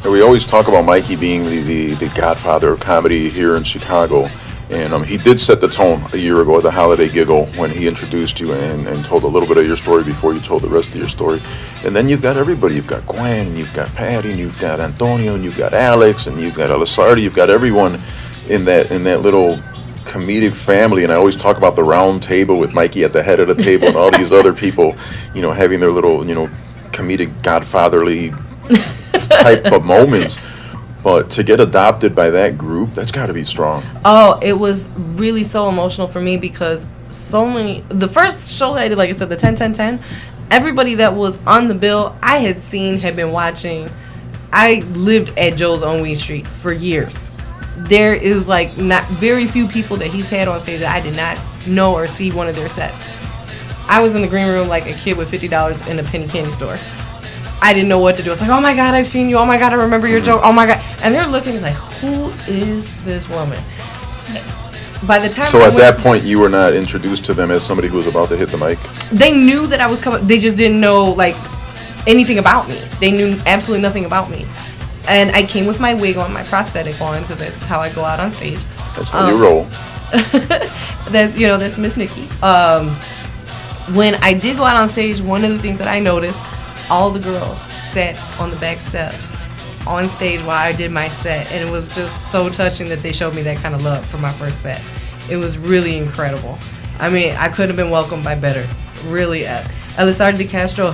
We always talk about Mikey being the godfather of comedy here in Chicago, and he did set the tone a year ago at the Holiday Giggle when he introduced you and told a little bit of your story before you told the rest of your story. And then you've got everybody. You've got Gwen, and you've got Patty, and you've got Antonio, and you've got Alex, and you've got Elisardi. You've got everyone in that little comedic family. And I always talk about the round table with Mikey at the head of the table and all these other people, having their little, comedic godfatherly type of moments. But to get adopted by that group, that's got to be strong. Oh, it was really so emotional for me because the first show that I did, like I said, the 10-10-10, everybody that was on the bill, I had been watching. I lived at Joe's on Weed Street for years. There is not very few people that he's had on stage that I did not know or see one of their sets. I was in the green room like a kid with $50 in a penny candy store. I didn't know what to do. I was like, oh my God, I've seen you. Oh my God, I remember your joke. Oh my God. And they're looking like, who is this woman? By the time at that point, you were not introduced to them as somebody who was about to hit the mic? They knew that I was coming. They just didn't know anything about me. They knew absolutely nothing about me. And I came with my wig on, my prosthetic on, because that's how I go out on stage. That's how you roll. That's Miss Nikki. When I did go out on stage, one of the things that I noticed, all the girls sat on the back steps on stage while I did my set, and it was just so touching that they showed me that kind of love for my first set. It was really incredible. I couldn't have been welcomed by better. Really. Elisardi De Castro,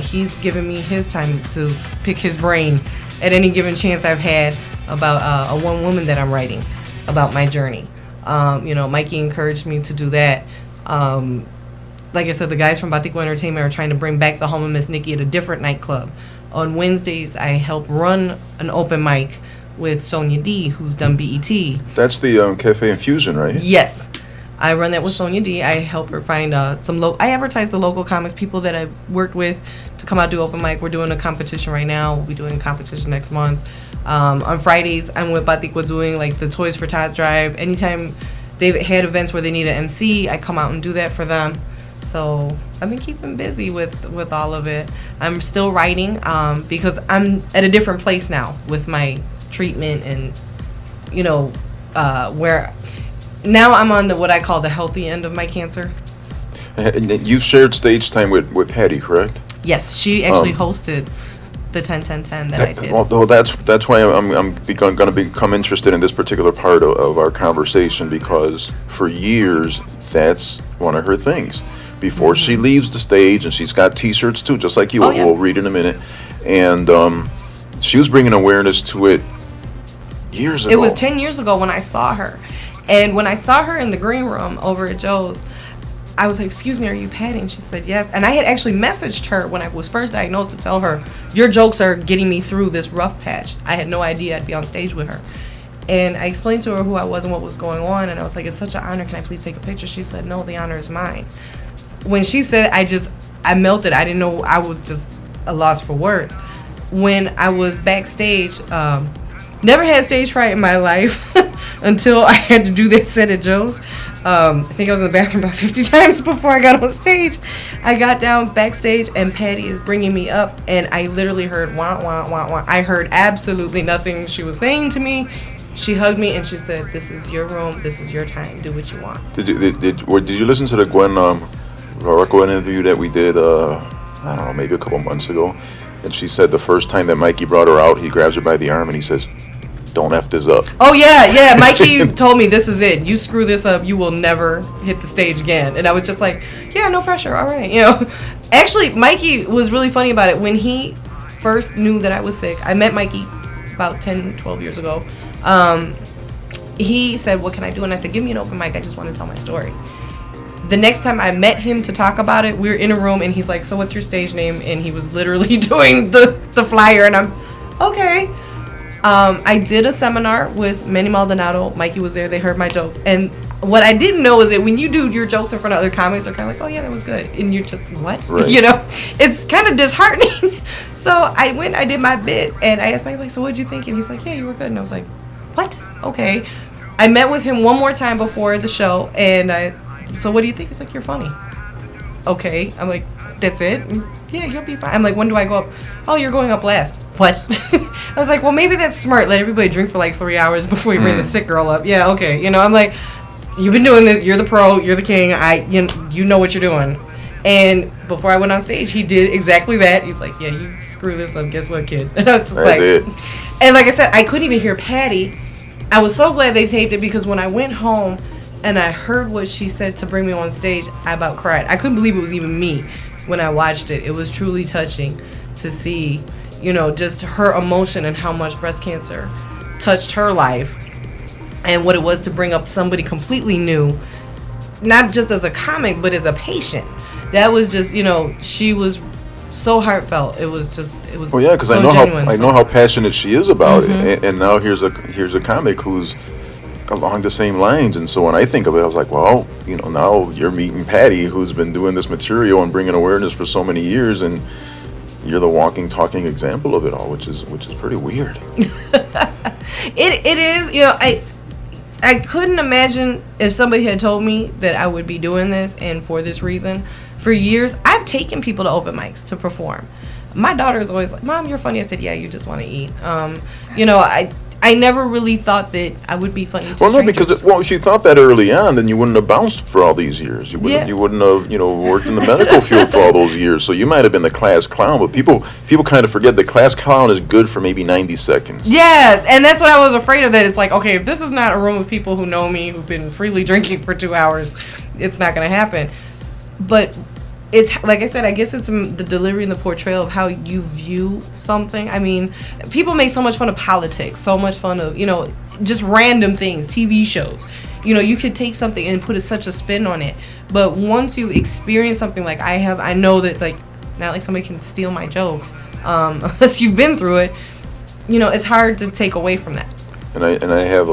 he's given me his time to pick his brain at any given chance I've had about a one woman that I'm writing about my journey. Mikey encouraged me to do that. Like I said, the guys from Batikwa Entertainment are trying to bring back the Home of Miss Nikki at a different nightclub. On Wednesdays, I help run an open mic with Sonia D, who's done BET. That's the Cafe Infusion, right? Yes. I run that with Sonia D. I help her find I advertise the local comics, people that I've worked with, to come out and do open mic. We're doing a competition right now. We'll be doing a competition next month. On Fridays, I'm with Batikwa doing the Toys for Tots drive. Anytime they've had events where they need an MC, I come out and do that for them. So I've been keeping busy with all of it. I'm still writing because I'm at a different place now with my treatment and, where now I'm on what I call the healthy end of my cancer. And you've shared stage time with Patty, correct? Yes, she actually hosted the 10-10-10 that I did. Well, that's why I'm going to become interested in this particular part of our conversation, because for years that's one of her things. Before she leaves the stage, and she's got T-shirts too, just like you. Oh, yeah. We'll read in a minute. And she was bringing awareness to it years ago. It was 10 years ago when I saw her. And when I saw her in the green room over at Joe's, I was like, excuse me, are you Patty? And she said, yes. And I had actually messaged her when I was first diagnosed to tell her, your jokes are getting me through this rough patch. I had no idea I'd be on stage with her. And I explained to her who I was and what was going on. And I was like, it's such an honor. Can I please take a picture? She said, no, the honor is mine. when she said, I melted. I didn't know. I was just a loss for words. When I was backstage, never had stage fright in my life until I had to do that set at Joe's. I think I was in the bathroom about 50 times before I got on stage. I got down backstage and Patty is bringing me up, and I literally heard wah, wah, wah, wah. I heard absolutely nothing she was saying to me. She hugged me and she said, "This is your room. This is your time. Do what you want." Did you listen to the Gwen Rocco interview that we did? I don't know, maybe a couple months ago. And she said the first time that Mikey brought her out, he grabs her by the arm and he says, "Don't F this up." Oh, yeah. Mikey told me, "This is it. You screw this up, you will never hit the stage again." And I was just like, yeah, no pressure. All right. Actually, Mikey was really funny about it. When he first knew that I was sick, I met Mikey about 10, 12 years ago. He said, "What can I do?" And I said, "Give me an open mic. I just want to tell my story." The next time I met him to talk about it, we were in a room and he's like, "So what's your stage name?" And he was literally doing the flyer, and I'm, okay. I did a seminar with Manny Maldonado. Mikey was there. They heard my jokes. And what I didn't know is that when you do your jokes in front of other comics, they're kind of like, "Oh, yeah, that was good." And you're just, what? Right. It's kind of disheartening. So I went, I did my bit, and I asked Mikey, like, "So what'd you think?" And he's like, "Yeah, you were good." And I was like, what? Okay. I met with him one more time before the show, and "So what do you think?" He's like, "You're funny." Okay. I'm like, "That's it?" He's, "Yeah, you'll be fine." I'm like, "When do I go up?" "Oh, you're going up last." What? I was like, well, maybe that's smart. Let everybody drink for like 3 hours before you bring the sick girl up. Yeah, okay. I'm like, you've been doing this. You're the pro. You're the king. You know what you're doing. And before I went on stage, he did exactly that. He's like, "Yeah, you screw this up. Guess what, kid?" And I was just like, and like I said, I couldn't even hear Patty. I was so glad they taped it, because when I went home and I heard what she said to bring me on stage, I about cried. I couldn't believe it was even me when I watched it. It was truly touching to see, just her emotion and how much breast cancer touched her life and what it was to bring up somebody completely new, not just as a comic, but as a patient. That was just, she was so heartfelt. It was. Well, yeah, because so I know how passionate she is about it, and now here's a comic who's along the same lines. And so when I think of it, I was like, well, now you're meeting Patty, who's been doing this material and bringing awareness for so many years, and you're the walking, talking example of it all, which is pretty weird. It is. I couldn't imagine if somebody had told me that I would be doing this, and for this reason. For years, I've taken people to open mics to perform. My daughter is always like, "Mom, you're funny." I said, "Yeah, you just want to eat." I never really thought that I would be funny to strangers. Because if you thought that early on, then you wouldn't have bounced for all these years. You wouldn't have worked in the medical field for all those years. So you might have been the class clown, but people kind of forget the class clown is good for maybe 90 seconds. Yeah, and that's what I was afraid of. That it's like, okay, if this is not a room of people who know me, who've been freely drinking for 2 hours, it's not going to happen. But it's like I said, I guess it's the delivery and the portrayal of how you view something. I mean, people make so much fun of politics, so much fun of, just random things, TV shows. You could take something and put such a spin on it. But once you experience something like I have, I know that, like, not like somebody can steal my jokes unless you've been through it. It's hard to take away from that. And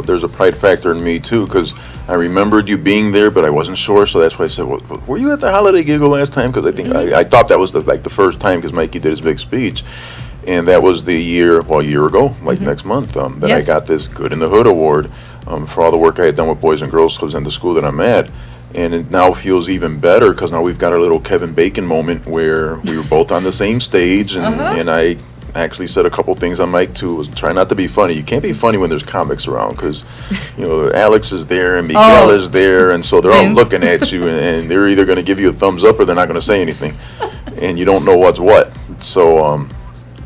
there's a pride factor in me too, because I remembered you being there, but I wasn't sure, so that's why I said, well, "Were you at the holiday giggle last time?" Because I think I thought that was the first time, because Mikey did his big speech, and that was a year ago, next month, that I got this Good in the Hood award for all the work I had done with Boys and Girls Clubs and the school that I'm at. And it now feels even better, because now we've got our little Kevin Bacon moment where we were both on the same stage, and I actually said a couple things on mic too. Was try not to be funny. You can't be funny when there's comics around, because Alex is there and Miguel is there, and so they're all looking at you, and they're either going to give you a thumbs up or they're not going to say anything, and you don't know what's what. So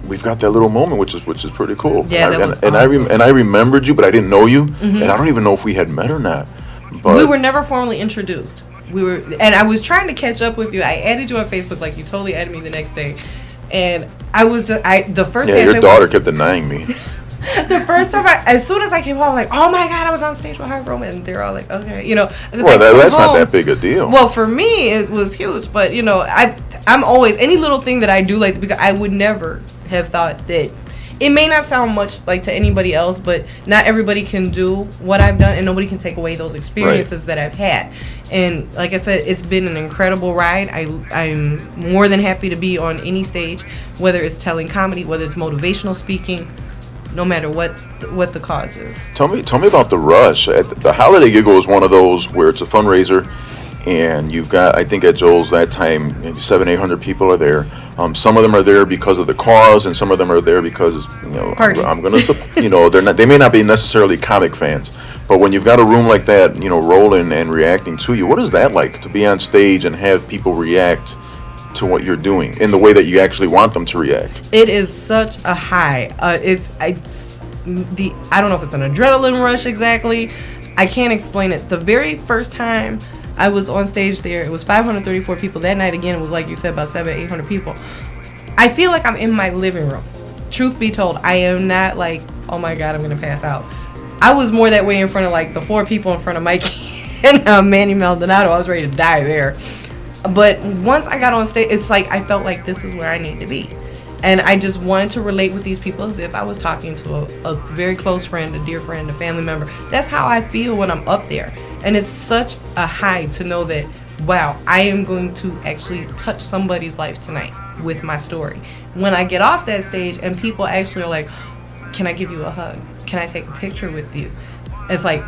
we've got that little moment, which is pretty cool. Yeah, and I remembered you, but I didn't know you, and I don't even know if we had met or not. But we were never formally introduced. And I was trying to catch up with you. I added you on Facebook, like you totally added me the next day. And I was just, the first day. Yeah, your daughter kept denying me. The first time, as soon as I came home, like, "Oh my God, I was on stage with Harv Roman," and they're all like, "Okay," Well, that's not that big a deal. Well, for me, it was huge, but I'm always any little thing that I do, like, because I would never have thought that it may not sound much like to anybody else, but not everybody can do what I've done, and nobody can take away those experiences that I've had. And like I said, it's been an incredible ride. I'm more than happy to be on any stage, whether it's telling comedy, whether it's motivational speaking, no matter what the cause is. Tell me about the rush. The Holiday Giggle is one of those where it's a fundraiser, and you've got, I think at Joel's that time, maybe 700-800 people are there. Some of them are there because of the cause, and some of them are there because, you know, Party. I'm gonna, you know, they may not be necessarily comic fans, but when you've got a room like that, you know, rolling and reacting to you, what is that like to be on stage and have people react to what you're doing in the way that you actually want them to react? It is such a high. I don't know if it's an adrenaline rush exactly. I can't explain it. The very first time I was on stage there, it was 534 people. That night again, it was like you said, about 700-800 people. I feel like I'm in my living room. Truth be told, I am not like, oh my God, I'm gonna pass out. I was more that way in front of like the 4 people in front of Mikey and Manny Maldonado. I was ready to die there. But once I got on stage, it's like I felt like this is where I need to be. And I just wanted to relate with these people as if I was talking to a very close friend, a dear friend, a family member. That's how I feel when I'm up there. And it's such a high to know that, wow, I am going to actually touch somebody's life tonight with my story. When I get off that stage and people actually are like, can I give you a hug? Can I take a picture with you? It's like,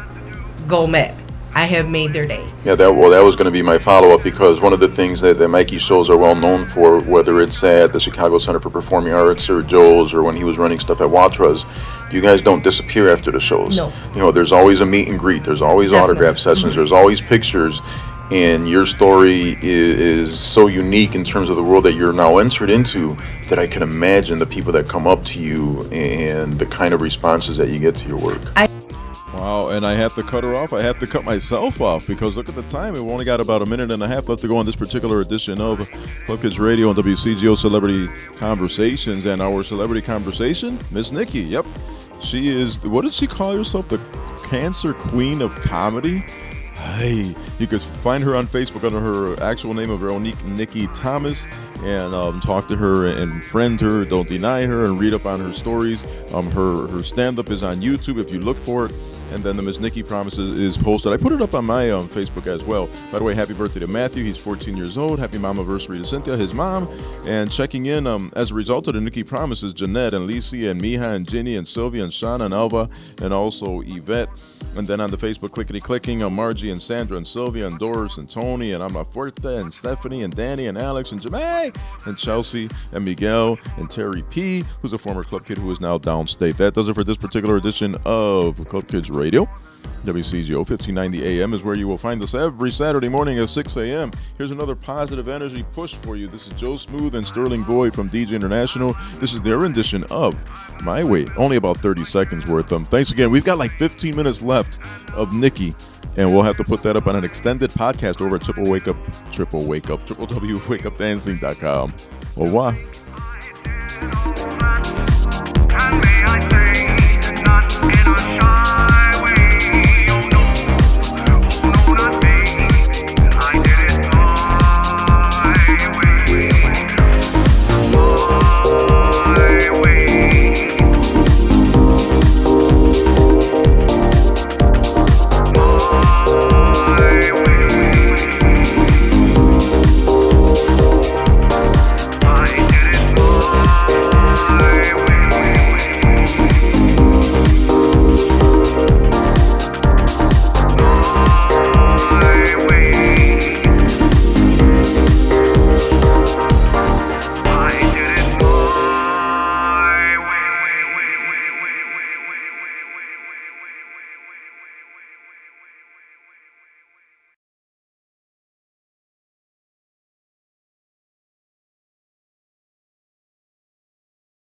go Met. I have made their day. Yeah, that was going to be my follow-up, because one of the things that Mikey shows are well known for, whether it's at the Chicago Center for Performing Arts or Joel's or when he was running stuff at Watra's, you guys don't disappear after the shows. No. You know, there's always a meet and greet. There's always autograph sessions. There's always pictures. And your story is so unique in terms of the world that you're now entered into that I can imagine the people that come up to you and the kind of responses that you get to your work. Wow, and I have to cut her off. I have to cut myself off because look at the time. We've only got about a minute and a half left to go on this particular edition of Club Kids Radio and WCGO Celebrity Conversations. And our celebrity conversation, Miss Nikki. Yep. She is, what did she call herself? The Cancer Queen of Comedy? Hey, you can find her on Facebook under her actual name of Veronique Nikki Thomas, and talk to her and friend her, don't deny her, and read up on her stories. Her stand-up is on YouTube if you look for it, and then the Miss Nikki Promises is posted. I put it up on my Facebook as well. By the way, happy birthday to Matthew. He's 14 years old. Happy mom-anniversary to Cynthia, his mom. And checking in as a result of the Nikki Promises, Jeanette and Lisi and Miha and Ginny and Sylvia and Shauna and Elva and also Yvette. And then on the Facebook, clickety-clicking, Margie and Sandra and Sylvia and Doris and Tony and Ama Fuerte and Stephanie and Danny and Alex and Jamae and Chelsea and Miguel and Terry P., who's a former Club Kid who is now downstate. That does it for this particular edition of Club Kids Radio. WCGO 1590 AM is where you will find us every Saturday morning at 6 a.m. Here's another positive energy push for you. This is Joe Smooth and Sterling Boyd from DJ International. This is their rendition of My Way. Only about 30 seconds worth. Thanks again. We've got like 15 minutes left of Nikki, and we'll have to put that up on an extended podcast over at www.wakeupdancing.com. Au revoir.